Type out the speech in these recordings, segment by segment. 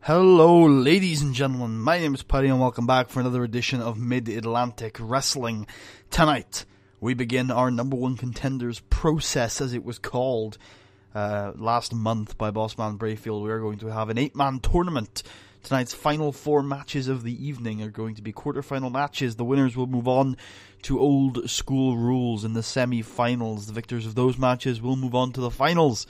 Hello, ladies and gentlemen. My name is Paddy, and welcome back for another edition of Mid-Atlantic Wrestling. Tonight, we begin our number one contenders process, as it was called last month by Bossman Brayfield. We are going to have an 8-man tournament. Tonight's final 4 matches of the evening are going to be quarterfinal matches. The winners will move on to old school rules in the semi-finals. The victors of those matches will move on to the finals.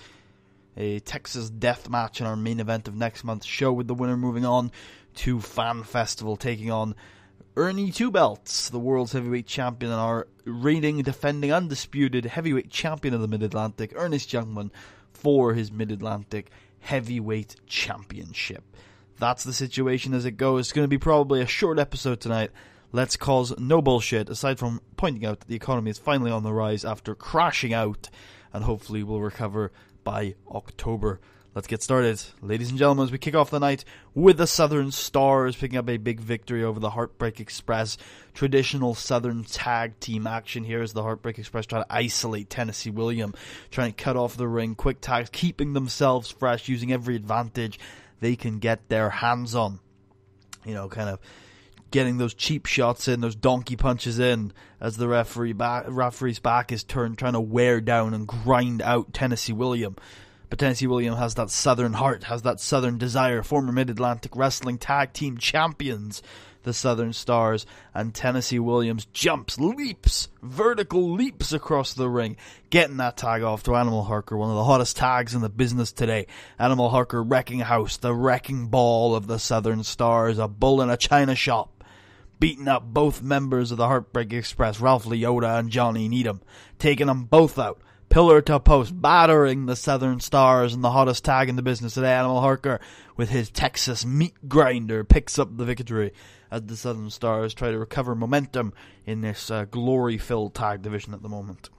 A Texas death match in our main event of next month's show, with the winner moving on to Fan Festival, taking on Ernie Two Belts, the world's heavyweight champion, and our reigning, defending, undisputed heavyweight champion of the Mid-Atlantic, Ernest Youngman, for his Mid-Atlantic heavyweight championship. That's the situation as it goes. It's going to be probably a short episode tonight. Let's cause no bullshit, aside from pointing out that the economy is finally on the rise after crashing out, and hopefully will recover by October. Let's get started. Ladies and gentlemen, as we kick off the night with the Southern Stars picking up a big victory over the Heartbreak Express. Traditional Southern tag team action here as the Heartbreak Express try to isolate Tennessee William, trying to cut off the ring, quick tags, keeping themselves fresh, using every advantage they can get their hands on. You know, kind of getting those cheap shots in, those donkey punches in, as the referee's back is turned, trying to wear down and grind out Tennessee William. But Tennessee William has that Southern heart, has that Southern desire. Former Mid-Atlantic Wrestling Tag Team Champions, the Southern Stars, and Tennessee Williams jumps, leaps, vertical leaps across the ring, getting that tag off to Animal Harker, one of the hottest tags in the business today. Animal Harker wrecking house, the wrecking ball of the Southern Stars, a bull in a china shop, beating up both members of the Heartbreak Express, Ralph Leota and Johnny Needham, taking them both out, pillar to post, battering the Southern Stars, and the hottest tag in the business today, Animal Harker, with his Texas meat grinder, picks up the victory as the Southern Stars try to recover momentum in this glory-filled tag division at the moment.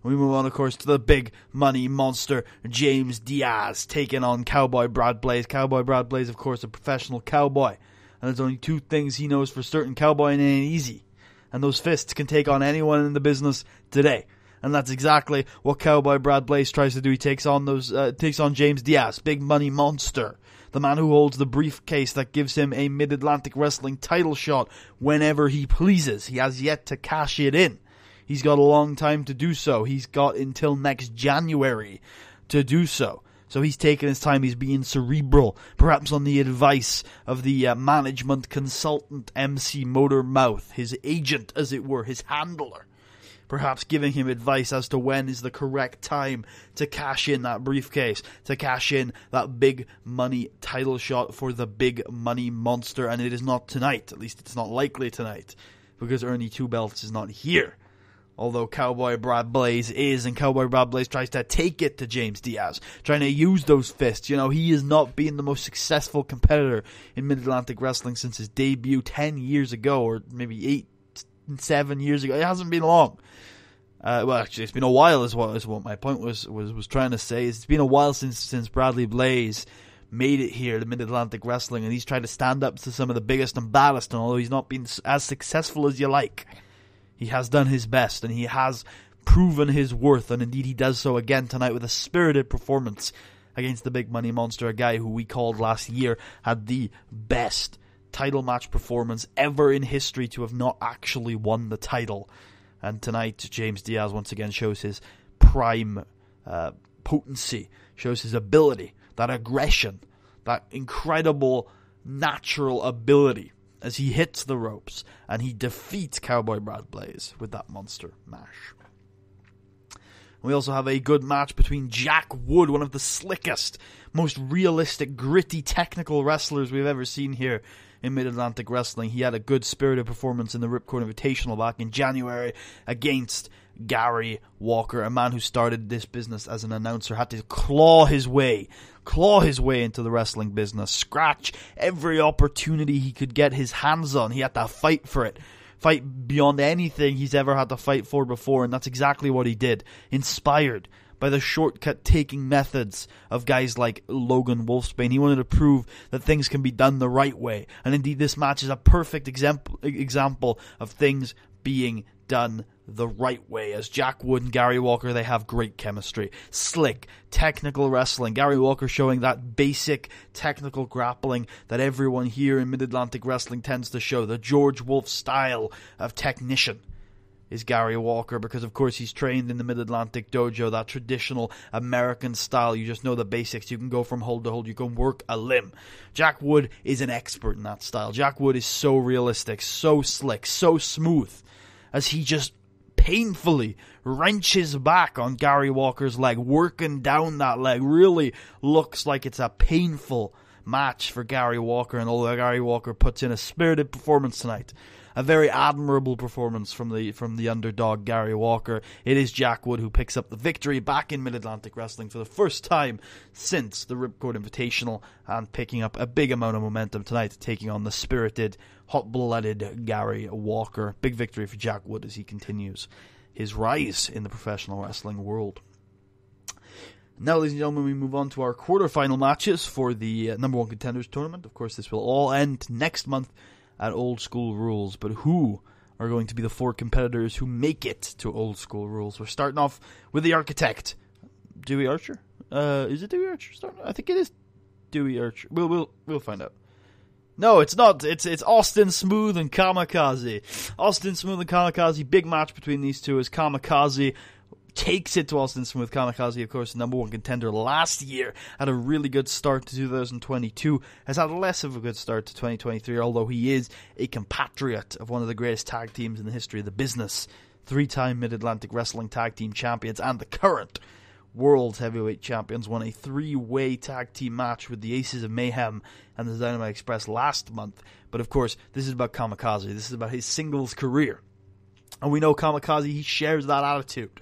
We move on, of course, to the big money monster, James Diaz, taking on Cowboy Brad Blaze. Cowboy Brad Blaze, of course, a professional cowboy. And there's only 2 things he knows for certain: cowboying ain't easy. And those fists can take on anyone in the business today. And that's exactly what Cowboy Brad Blaze tries to do. He takes on James Diaz, big money monster, the man who holds the briefcase that gives him a Mid-Atlantic Wrestling title shot whenever he pleases. He has yet to cash it in. He's got a long time to do so. He's got until next January to do so. So he's taking his time, he's being cerebral, perhaps on the advice of the management consultant MC Motormouth, his agent, as it were, his handler. Perhaps giving him advice as to when is the correct time to cash in that briefcase, to cash in that big money title shot for the big money monster. And it is not tonight, at least it's not likely tonight, because Ernie Two Belts is not here. Although Cowboy Brad Blaze is, and Cowboy Brad Blaze tries to take it to James Diaz, trying to use those fists. You know, he has not been the most successful competitor in Mid-Atlantic Wrestling since his debut 10 years ago, or maybe 7 years ago. It hasn't been long. Well, actually, it's been a while, is what my point was trying to say. It's been a while since Bradley Blaze made it here to Mid-Atlantic Wrestling, and he's tried to stand up to some of the biggest and baddest, and although he's not been as successful as you like, he has done his best, and he has proven his worth, and indeed he does so again tonight with a spirited performance against the big money monster, a guy who we called last year had the best title match performance ever in history to have not actually won the title. And tonight, James Diaz once again shows his prime potency, shows his ability, that aggression, that incredible natural ability, as he hits the ropes and he defeats Cowboy Brad Blaze with that monster mash. We also have a good match between Jack Wood, one of the slickest, most realistic, gritty, technical wrestlers we've ever seen here in Mid-Atlantic Wrestling. He had a good spirited performance in the Ripcord Invitational back in January against Gary Walker, a man who started this business as an announcer, had to claw his way into the wrestling business, scratch every opportunity he could get his hands on. He had to fight for it, fight beyond anything he's ever had to fight for before, and that's exactly what he did, inspired by the shortcut taking methods of guys like Logan Wolfsbane. He wanted to prove that things can be done the right way, and indeed this match is a perfect example of things being done the right way. As Jack Wood and Gary Walker, they have great chemistry. Slick, technical wrestling. Gary Walker showing that basic technical grappling that everyone here in Mid-Atlantic Wrestling tends to show. The George Wolf style of technician is Gary Walker, because of course he's trained in the Mid-Atlantic Dojo, that traditional American style. You just know the basics. You can go from hold to hold. You can work a limb. Jack Wood is an expert in that style. Jack Wood is so realistic, so slick, so smooth, as he just painfully wrenches back on Gary Walker's leg, working down that leg. Really looks like it's a painful match for Gary Walker, and although Gary Walker puts in a spirited performance tonight, a very admirable performance from the underdog Gary Walker, it is Jack Wood who picks up the victory back in Mid-Atlantic Wrestling for the first time since the Ripcord Invitational, and picking up a big amount of momentum tonight, taking on the spirited, hot-blooded Gary Walker. Big victory for Jack Wood as he continues his rise in the professional wrestling world. Now, ladies and gentlemen, we move on to our quarterfinal matches for the number one contenders tournament. Of course, this will all end next month at Old School Rules, but who are going to be the four competitors who make it to Old School Rules? We're starting off with the architect, Dewie Archer. Is it Dewie Archer starting? I think it is Dewie Archer. We'll find out. No, it's not. It's Austin Smooth and Kamikaze. Austin Smooth and Kamikaze. Big match between these two as Kamikaze takes it to Austin Smooth. Kamikaze, of course, the number one contender last year, had a really good start to 2022, has had less of a good start to 2023, although he is a compatriot of one of the greatest tag teams in the history of the business, 3-time Mid-Atlantic Wrestling Tag Team Champions, and the current World Heavyweight Champions. Won a 3-way tag team match with the Aces of Mayhem and the Dynamite Express last month. But of course, this is about Kamikaze. This is about his singles career. And we know Kamikaze, he shares that attitude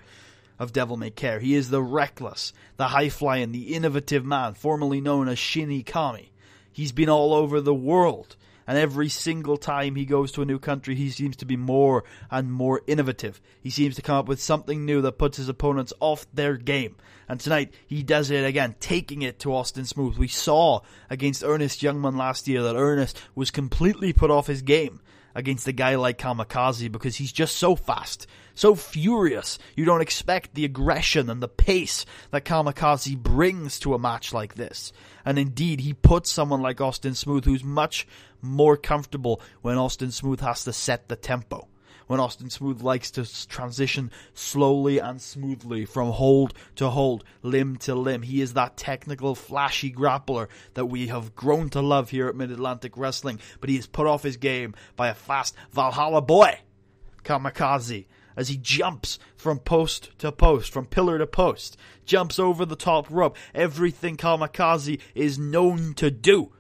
of Devil May Care. He is the reckless, the high-flying, the innovative man, formerly known as Shin Ikami. He's been all over the world, and every single time he goes to a new country, he seems to be more and more innovative. He seems to come up with something new that puts his opponents off their game. And tonight, he does it again, taking it to Austin Smooth. We saw against Ernest Youngman last year that Ernest was completely put off his game against a guy like Kamikaze, because he's just so fast, so furious. You don't expect the aggression and the pace that Kamikaze brings to a match like this. And indeed, he puts someone like Austin Smooth, who's much more comfortable when Austin Smooth has to set the tempo, when Austin Smooth likes to transition slowly and smoothly from hold to hold, limb to limb. He is that technical, flashy grappler that we have grown to love here at Mid-Atlantic Wrestling, but he is put off his game by a fast Valhalla boy, Kamikaze, as he jumps from post to post, from pillar to post, jumps over the top rope, everything Kamikaze is known to do.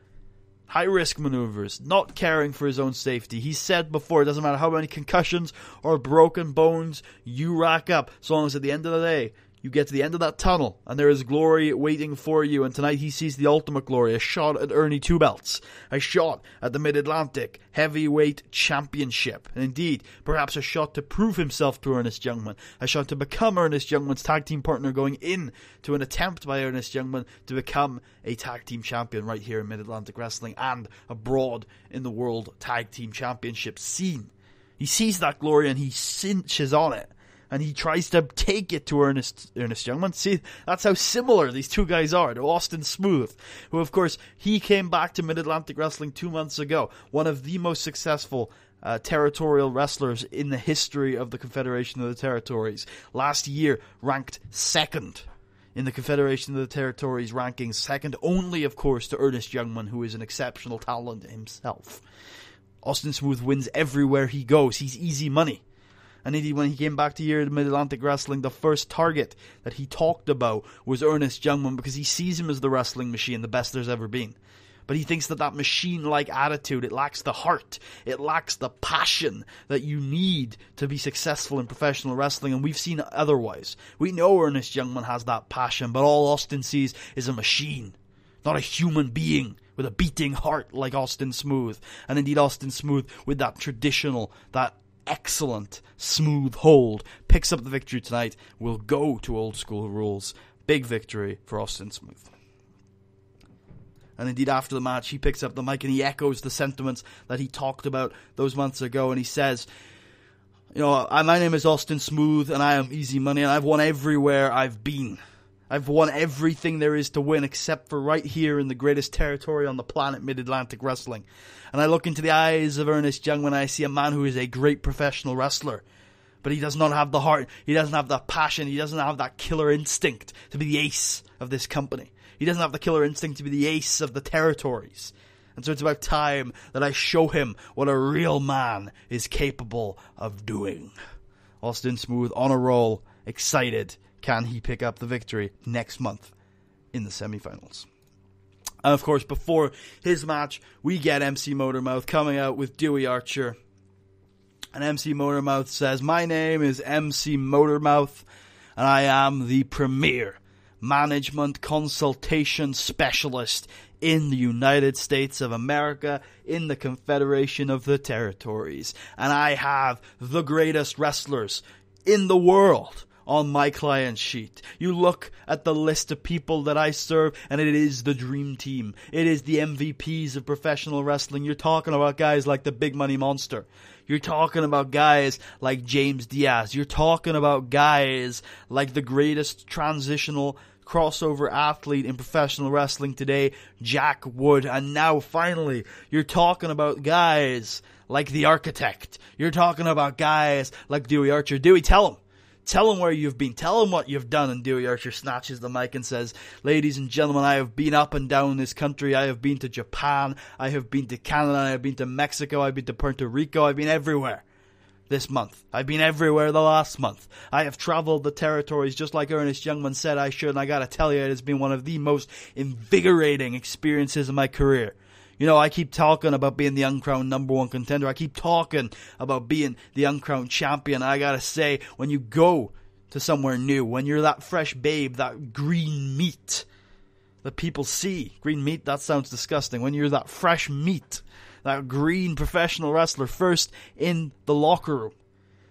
High-risk maneuvers, not caring for his own safety. He said before, it doesn't matter how many concussions or broken bones you rack up, so long as at the end of the day, you get to the end of that tunnel, and there is glory waiting for you. And tonight he sees the ultimate glory, a shot at Ernie Two Belts, a shot at the Mid-Atlantic Heavyweight Championship, and indeed, perhaps a shot to prove himself to Ernest Youngman, a shot to become Ernest Youngman's tag team partner, going in to an attempt by Ernest Youngman to become a tag team champion right here in Mid-Atlantic Wrestling and abroad in the World Tag Team Championship scene. He sees that glory and he cinches on it. And he tries to take it to Ernest Youngman. See, that's how similar these two guys are to Austin Smooth, who, of course, he came back to Mid-Atlantic Wrestling 2 months ago. One of the most successful territorial wrestlers in the history of the Confederation of the Territories. Last year, ranked second in the Confederation of the Territories rankings, second only, of course, to Ernest Youngman, who is an exceptional talent himself. Austin Smooth wins everywhere he goes. He's easy money. And indeed, when he came back to here at Mid-Atlantic Wrestling, the first target that he talked about was Ernest Youngman, because he sees him as the wrestling machine, the best there's ever been. But he thinks that machine-like attitude, it lacks the heart, it lacks the passion that you need to be successful in professional wrestling, and we've seen otherwise. We know Ernest Youngman has that passion, but all Austin sees is a machine, not a human being with a beating heart like Austin Smooth. And indeed, Austin Smooth, with that traditional, that excellent smooth hold, picks up the victory tonight, will go to Old School Rules. Big victory for Austin Smooth. And indeed, after the match, he picks up the mic and he echoes the sentiments that he talked about those months ago, and he says, My name is Austin Smooth, and I am easy money, and I've won everywhere I've been. I've won everything there is to win except for right here in the greatest territory on the planet, Mid-Atlantic Wrestling. And I look into the eyes of Ernest Young when I see a man who is a great professional wrestler. But he does not have the heart, he doesn't have the passion, he doesn't have that killer instinct to be the ace of this company. He doesn't have the killer instinct to be the ace of the territories. And so it's about time that I show him what a real man is capable of doing. Austin Smooth on a roll, excited. Can he pick up the victory next month in the semifinals? And of course, before his match, we get MC Motormouth coming out with Dewie Archer. And MC Motormouth says, "My name is MC Motormouth, and I am the premier management consultation specialist in the United States of America, in the Confederation of the Territories. And I have the greatest wrestlers in the world on my client sheet. You look at the list of people that I serve, and it is the dream team. It is the MVPs of professional wrestling. You're talking about guys like the Big Money Monster. You're talking about guys like James Diaz. You're talking about guys like the greatest transitional crossover athlete in professional wrestling today, Jack Wood. And now, finally, you're talking about guys like the Architect. You're talking about guys like Dewie Archer. Dewie, tell him. Tell him where you've been. Tell him what you've done." And Dewie Archer snatches the mic and says, "Ladies and gentlemen, I have been up and down this country. I have been to Japan. I have been to Canada. I have been to Mexico. I've been to Puerto Rico. I've been everywhere this month. I've been everywhere the last month. I have traveled the territories just like Ernest Youngman said I should. And I gotta tell you, it has been one of the most invigorating experiences of my career. I keep talking about being the uncrowned number one contender. I keep talking about being the uncrowned champion. I gotta say, when you go to somewhere new, when you're that fresh babe, that green meat that people see. Green meat, that sounds disgusting. When you're that fresh meat, that green professional wrestler first in the locker room,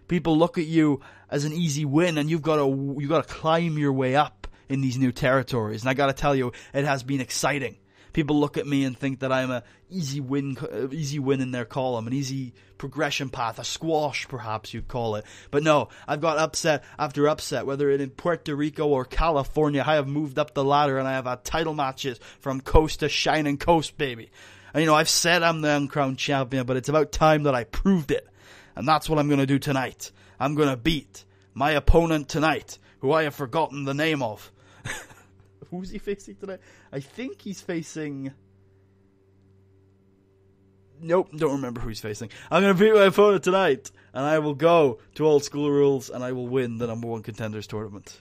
people look at you as an easy win, and you've got to climb your way up in these new territories. And I gotta tell you, it has been exciting. People look at me and think that I'm a easy win in their column, an easy progression path, a squash perhaps you'd call it. But no, I've got upset after upset, whether it in Puerto Rico or California. I have moved up the ladder and I have had title matches from coast to shining coast, baby. And I've said I'm the uncrowned champion, but it's about time that I proved it. And that's what I'm going to do tonight. I'm going to beat my opponent tonight, who I have forgotten the name of. Who's he facing tonight? I think he's facing... Nope, don't remember who he's facing. I'm going to beat my opponent tonight, and I will go to Old School Rules, and I will win the number one contenders tournament.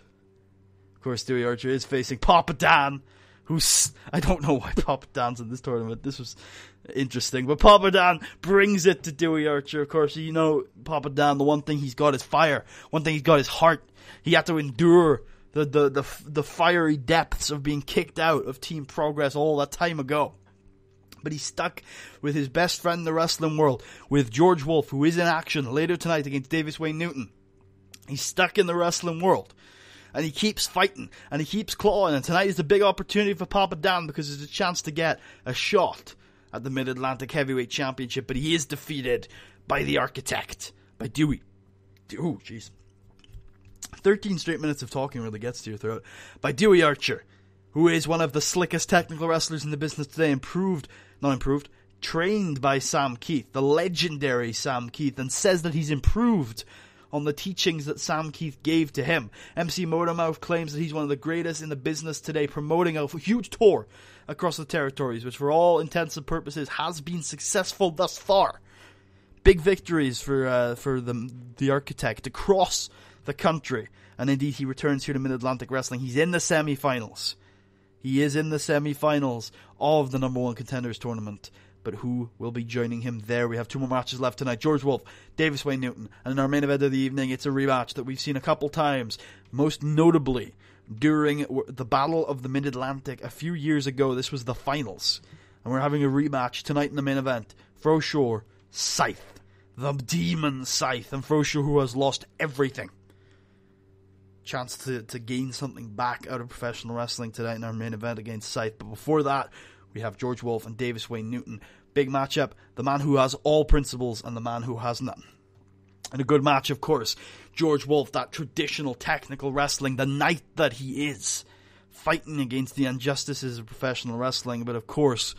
Of course, Dewie Archer is facing Papa Dan, who's... I don't know why Papa Dan's in this tournament. This was interesting. But Papa Dan brings it to Dewie Archer. Of course, Papa Dan, the one thing he's got is fire. One thing he's got is heart. He had to endure the fiery depths of being kicked out of Team Progress all that time ago. But he's stuck with his best friend in the wrestling world, with George Wolf, who is in action later tonight against Davis Wayne Newton. He's stuck in the wrestling world. And he keeps fighting, and he keeps clawing. And tonight is a big opportunity for Papa Dan, because there's a chance to get a shot at the Mid-Atlantic Heavyweight Championship. But he is defeated by the Architect, by Dewie. Oh, jeez. 13 straight minutes of talking really gets to your throat. By Dewie Archer, who is one of the slickest technical wrestlers in the business today, trained by Sam Keith, the legendary Sam Keith, and says that he's improved on the teachings that Sam Keith gave to him. MC Motormouth claims that he's one of the greatest in the business today, promoting a huge tour across the territories, which for all intents and purposes has been successful thus far. Big victories for the Architect across the country, and indeed he returns here to Mid-Atlantic Wrestling. He's in the semi-finals. He is in the semi-finals of the number one contenders tournament. But who will be joining him there? We have two more matches left tonight. George Wolf, Davis Wayne Newton. And in our main event of the evening, it's a rematch that we've seen a couple times. Most notably, during the Battle of the Mid-Atlantic a few years ago. This was the finals. And we're having a rematch tonight in the main event. Froshore, Scythe. The Demon Scythe. And Froshore, who has lost everything. Chance to gain something back out of professional wrestling tonight in our main event against Scythe. But before that, we have George Wolf and Davis Wayne Newton. Big matchup. The man who has all principles and the man who has none. And a good match, of course. George Wolf, that traditional technical wrestling, the knight that he is, fighting against the injustices of professional wrestling. But of course,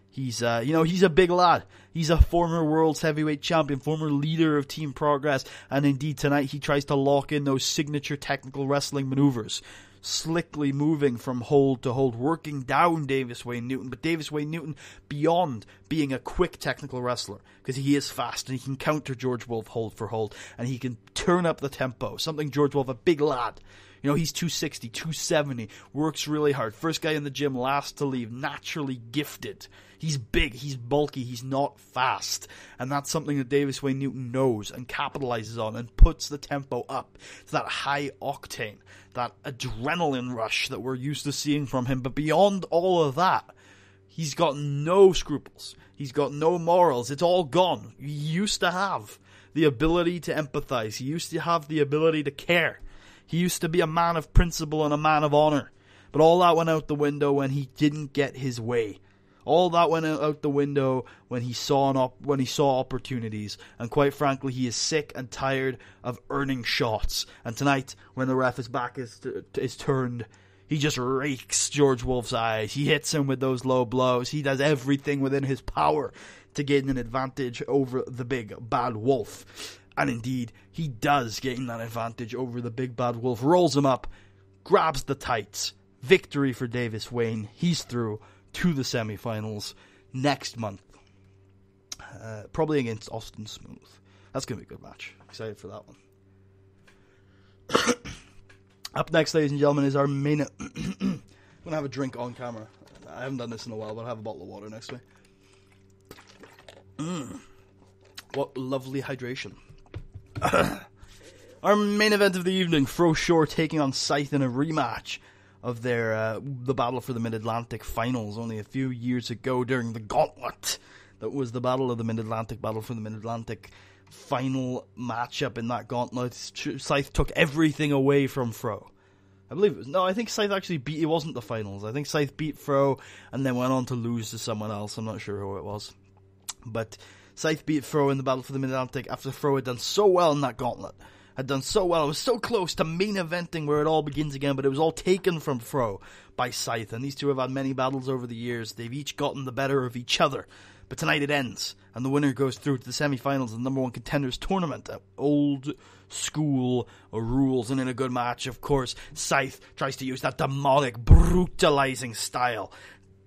he's a big lad. He's a former world's heavyweight champion, former leader of Team Progress. And indeed, tonight he tries to lock in those signature technical wrestling maneuvers. Slickly moving from hold to hold, working down Davis Wayne Newton. But Davis Wayne Newton, beyond being a quick technical wrestler, because he is fast and he can counter George Wolf hold for hold, and he can turn up the tempo, something George Wolf, a big lad. He's 260, 270, works really hard. First guy in the gym, last to leave, naturally gifted. He's big, he's bulky, he's not fast. And that's something that Davis Wayne Newton knows and capitalizes on and puts the tempo up to that high octane, that adrenaline rush that we're used to seeing from him. But beyond all of that, he's got no scruples. He's got no morals. It's all gone. He used to have the ability to empathize. He used to have the ability to care. He used to be a man of principle and a man of honor. But all that went out the window when he didn't get his way. All that went out the window when he saw opportunities. And quite frankly, he is sick and tired of earning shots. And tonight, when the ref's back is turned, he just rakes George Wolf's eyes. He hits him with those low blows. He does everything within his power to gain an advantage over the big bad wolf. And indeed, he does gain that advantage over the big bad wolf. Rolls him up, grabs the tights. Victory for Davis Wayne. He's through to the semifinals next month. Probably against Austin Smooth. That's going to be a good match. Excited for that one. Up next, ladies and gentlemen, is our main... I'm going to have a drink on camera. I haven't done this in a while, but I have a bottle of water next to me. What lovely hydration. Our main event of the evening, Fro Shore taking on Scythe in a rematch of their the Battle for the Mid-Atlantic finals only a few years ago during the Gauntlet. That was the Battle of the Mid-Atlantic, Battle for the Mid-Atlantic final matchup in that Gauntlet. Scythe took everything away from Fro. I believe it was... No, I think Scythe actually beat... It wasn't the finals. I think Scythe beat Fro and then went on to lose to someone else. I'm not sure who it was. But Scythe beat Fro in the Battle for the Mid-Atlantic after Fro had done so well in that Gauntlet. Had done so well. It was so close to main eventing where it all begins again, but it was all taken from Fro by Scythe. And these two have had many battles over the years. They've each gotten the better of each other. But tonight it ends, and the winner goes through to the semi-finals of the number one contenders tournament. Old school rules, and in a good match, of course, Scythe tries to use that demonic, brutalizing style,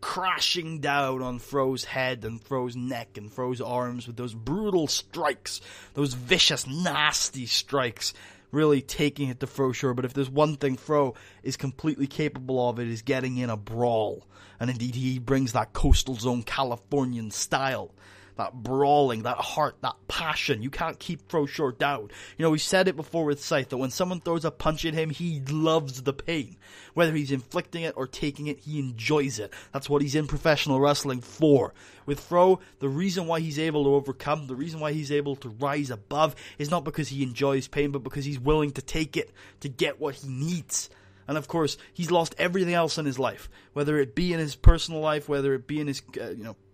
crashing down on Fro's head and Fro's neck and Fro's arms with those brutal strikes, those vicious, nasty strikes, really taking it to Fro Shore. But if there's one thing Fro is completely capable of, it is getting in a brawl. And indeed, he brings that coastal zone Californian style, that brawling, that heart, that passion. You can't keep Fro Shore down. We've said it before with Scythe, that when someone throws a punch at him, he loves the pain. Whether he's inflicting it or taking it, he enjoys it. That's what he's in professional wrestling for. With Fro, the reason why he's able to overcome, the reason why he's able to rise above, is not because he enjoys pain, but because he's willing to take it to get what he needs. And of course, he's lost everything else in his life, whether it be in his personal life, whether it be in his,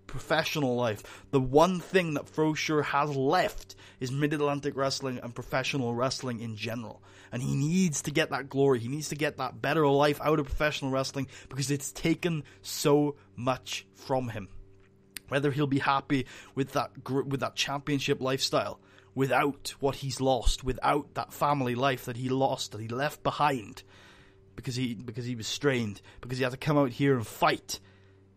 professional life. The one thing that Fro Shore has left is Mid-Atlantic wrestling and professional wrestling in general. And he needs to get that glory. He needs to get that better life out of professional wrestling because it's taken so much from him. Whether he'll be happy with that championship lifestyle, without what he's lost, without that family life that he lost, that he left behind, because he was strained, because he had to come out here and fight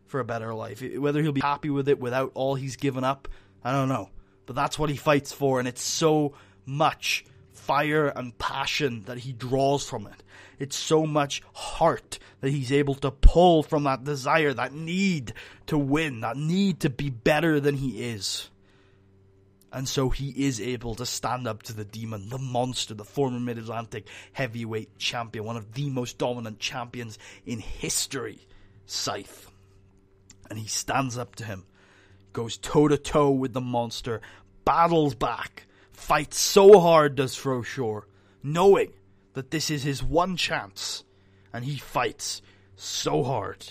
for a better life. Whether he'll be happy with it without all he's given up, I don't know. But that's what he fights for, and it's so much fire and passion that he draws from it. It's so much heart that he's able to pull from that desire, that need to win, that need to be better than he is. And so he is able to stand up to the demon, the monster, the former Mid-Atlantic heavyweight champion, one of the most dominant champions in history, Scythe. And he stands up to him, goes toe-to-toe with the monster, battles back, fights so hard does Fro Shore, knowing that this is his one chance, and he fights so hard.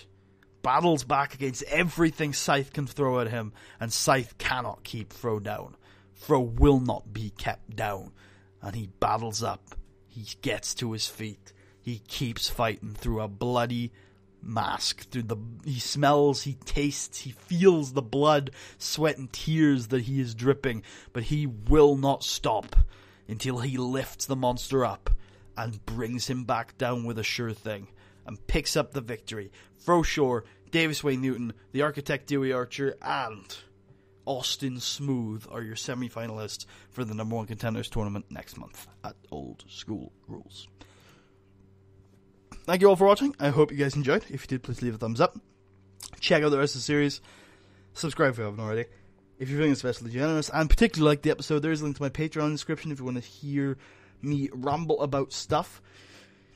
Battles back against everything Scythe can throw at him, and Scythe cannot keep Fro down. Fro will not be kept down, and he battles up. He gets to his feet. He keeps fighting through a bloody mask. He smells, he tastes, he feels the blood, sweat, and tears that he is dripping, but he will not stop until he lifts the monster up and brings him back down with a sure thing and picks up the victory. Fro Shore, Davis Wayne Newton, the Architect Dewie Archer, and Austin Smooth are your semi-finalists for the number 1 contenders tournament next month at Old School Rules. Thank you all for watching. I hope you guys enjoyed. If you did, please leave a thumbs up. Check out the rest of the series. Subscribe if you haven't already. If you're feeling especially generous and particularly like the episode, there is a link to my Patreon in the description if you want to hear me ramble about stuff.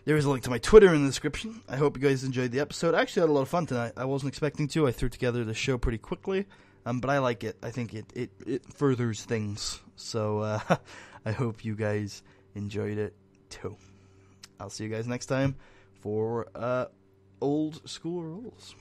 There is a link to my Twitter in the description. I hope you guys enjoyed the episode. I actually had a lot of fun tonight. I wasn't expecting to. I threw together the show pretty quickly. But I like it. I think it furthers things. So I hope you guys enjoyed it too. I'll see you guys next time for Old School Rules.